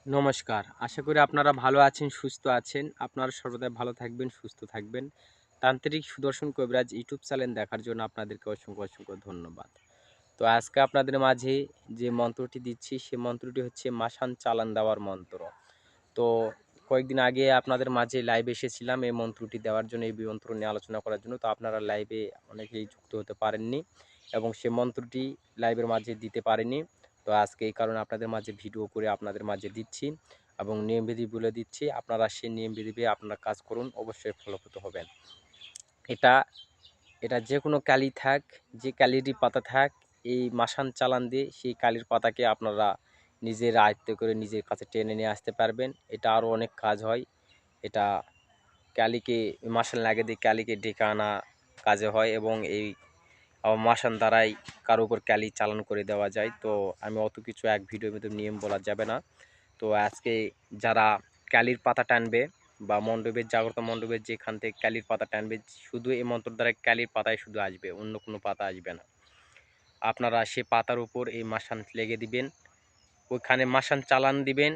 নমস্কার। আশা করি আপনারা ভালো আছেন, সুস্থ আছেন। আপনারা সর্বদাই ভালো থাকবেন, সুস্থ থাকবেন। তান্ত্রিক সুদর্শন কবিরাজ ইউটিউব চ্যানেল দেখার জন্য আপনাদেরকে অসংখ্য ধন্যবাদ। তো আজকে আপনাদের মাঝে যে মন্ত্রটি দিচ্ছি, সে মন্ত্রটি হচ্ছে মাসান চালান দেওয়ার মন্ত্র। তো কয়েকদিন আগে আপনাদের মাঝে লাইভে এসেছিলাম এই মন্ত্রটি দেওয়ার জন্য, এই মন্ত্র নিয়ে আলোচনা করার জন্য। তো আপনারা লাইভে অনেকেই যুক্ত হতে পারেননি এবং সে মন্ত্রটি লাইভের মাঝে দিতে পারেনি। তো আজকে এই কারণে আপনাদের মাঝে ভিডিও করে আপনাদের মাঝে দিচ্ছি এবং নিয়মবিধি বলে দিচ্ছি। আপনারা সেই নিয়মবিধি পেয়ে আপনারা কাজ করুন, অবশ্যই ফলপ্রদ হবেন। এটা এটা যে কোনো কালি থাক, যে কালিরই পাতা থাক, এই মাসান চালান দিয়ে সেই কালির পাতাকে আপনারা নিজের আয়ত্তে করে নিজের কাছে টেনে নিয়ে আসতে পারবেন। এটা আরও অনেক কাজ হয়। এটা কালিকে মাসান লাগিয়ে দিয়ে কালিকে ডেকে আনা কাজে হয় এবং এই মাসান দ্বারাই কারো উপর কালি চালান করে দেওয়া যায়। তো আমি অত কিছু এক ভিডিওর মধ্যে নিয়ম বলা যাবে না। তো আজকে যারা কালির পাতা টানবে বা মণ্ডপের জাগ্রত মণ্ডপের যেখান থেকে কালির পাতা টানবে, শুধু এই মন্ত্র দ্বারা কালির পাতায় শুধু আসবে, অন্য কোনো পাতা আসবে না। আপনারা সে পাতার উপর এই মাসান লেগে দিবেন, ওইখানে মাসান চালান দিবেন,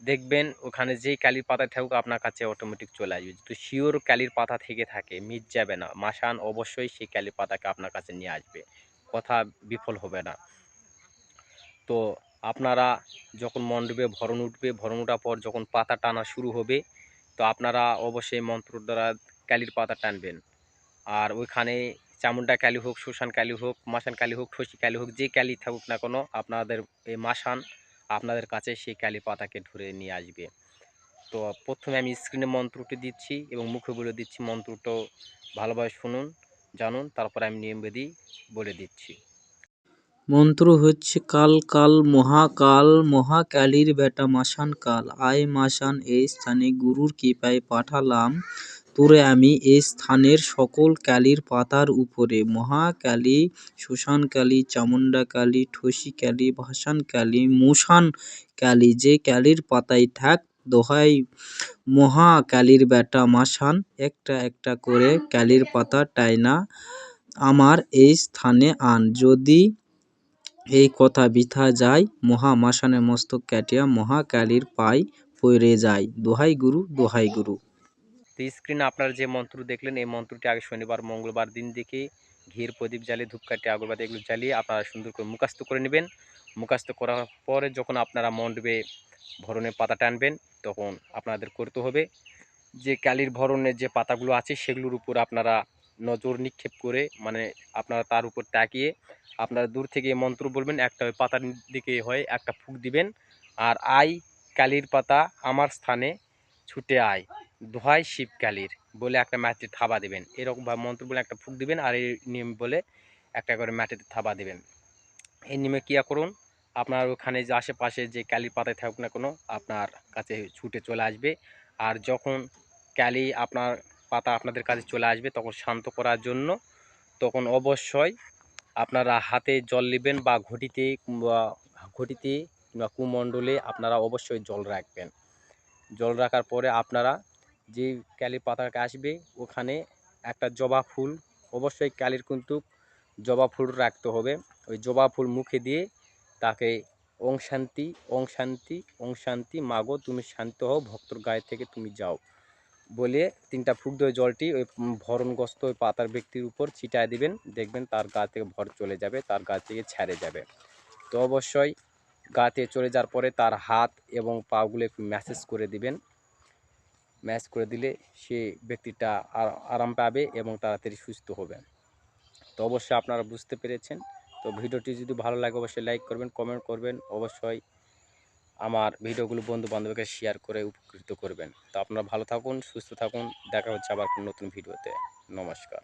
দেখবেন ওখানে যেই কালির পাতা থাকুক আপনার কাছে অটোমেটিক চলে আসবে। যদি শিওর কালির পাতা থেকে থাকে, মিট যাবে না, মাসান অবশ্যই সেই কালির পাতাকে আপনার কাছে নিয়ে আসবে, কথা বিফল হবে না। তো আপনারা যখন মণ্ডপে ভরণ উঠবে, ভরণ ওঠার পর যখন পাতা টানা শুরু হবে, তো আপনারা অবশ্যই মন্ত্র দ্বারা কালির পাতা টানবেন। আর ওইখানে চামুন্ডা কালী হোক, শ্মশান কালী হোক, মাসান কালী হোক, ঠসি কালী হোক, যে কালী থাকুক না কোনো, আপনাদের এই মাসান আপনাদের কাছে সেই কালী পাতাকে ধরে নিয়ে আসবে। তো প্রথমে আমি স্ক্রিনে মন্ত্রটি দিচ্ছি এবং মুখে বলে দিচ্ছি, মন্ত্রটাও ভালোভাবে শুনুন, জানুন, তারপরে আমি নিয়মবিধি বলে দিচ্ছি। মন্ত্র হচ্ছে কাল কাল মহাকাল মহাকালীর বেটা মাসান কাল, আয় মাসান এই স্থানে গুরুর কৃপায় পাঠালাম তোরে আমি এই স্থানের সকল কালীর পাতার উপরে। মহাকালী, শ্মশান কালী, চামুন্ডা কালী, ঠসি কালী, ভাসান কালী, মুসান কালী, যে কালীর পাতায় থাক দোহাই মহাকালীর বেটা মাসান, একটা একটা করে কালীর পাতা টাইনা আমার এই স্থানে আন। যদি এই কথা বৃথা যায়, মহামাসানের মস্তক কাটিয়া মহাকালীর পায় পইরে যায়। দোহাই গুরু, দোহাই গুরু। তো স্ক্রিনে আপনারা যে মন্ত্র দেখলেন, এই মন্ত্রটি আগে শনিবার মঙ্গলবার দিন দেখে ঘির প্রদীপ জ্বালিয়ে ধূপকাঠি আগরবাতি এগুলো জ্বালিয়ে আপনারা সুন্দর করে মুখস্থ করে নেবেন। মুখস্থ করার পরে যখন আপনারা মণ্ডপে ভরণের পাতা টানবেন, তখন আপনাদের করতে হবে যে কালির ভরণের যে পাতাগুলো আছে সেগুলোর উপর আপনারা নজর নিক্ষেপ করে, মানে আপনারা তার উপর তাকিয়ে আপনারা দূর থেকে মন্ত্র বলবেন, একটা ওই পাতার দিকে হয় একটা ফুঁক দিবেন। আর আই কালির পাতা আমার স্থানে ছুটে আয়, দোহাই শিবকালীর বলে একটা মাটিতে থাবা দেবেন। এরকমভাবে মন্ত্র বলে একটা ফুঁক দিবেন আর এই নিয়ম বলে একটা করে মাটিতে থাবা দেবেন। এই নিয়মে ক্রিয়া করুন, আপনার ওখানে যে আশেপাশে যে কালির পাতায় থাকুক না কোনো, আপনার কাছে ছুটে চলে আসবে। আর যখন কালি আপনার পাতা আপনাদের কাছে চলে আসবে তখন শান্ত করার জন্য, তখন অবশ্যই আপনারা হাতে জল নেবেন বা ঘটিতে কিংবা কুমণ্ডলে আপনারা অবশ্যই জল রাখবেন। জল রাখার পরে আপনারা যে কালির পাতাটা আসবে ওখানে একটা জবা ফুল, অবশ্যই কালির কিন্তু জবা ফুল রাখতে হবে। ওই জবা ফুল মুখে দিয়ে তাকে ওং শান্তি, ওং শান্তি, ওং শান্তি, মাগো তুমি শান্ত হও, ভক্তর গায়ে থেকে তুমি যাও বলে তিনটা ফুঁক দিয়ে জলটি ওই ভরণগ্রস্ত ওই পাতার ব্যক্তির উপর ছিটায় দিবেন। দেখবেন তার গা থেকে ভর চলে যাবে, তার গা থেকে ছেড়ে যাবে। তো অবশ্যই গা থেকে চলে যাওয়ার পরে তার হাত এবং পাগুলো একটু ম্যাসেজ করে দিবেন। ম্যাচ করে দিলে সে ব্যক্তিটা আরাম পাবে এবং তাড়াতাড়ি সুস্থ হবে। তো অবশ্যই আপনারা বুঝতে পেরেছেন। তো ভিডিওটি যদি ভালো লাগে অবশ্যই লাইক করবেন, কমেন্ট করবেন, অবশ্যই আমার ভিডিওগুলো বন্ধু বান্ধবকে শেয়ার করে উপকৃত করবেন। তো আপনারা ভালো থাকুন, সুস্থ থাকুন, দেখা হচ্ছে আবার নতুন ভিডিওতে। নমস্কার।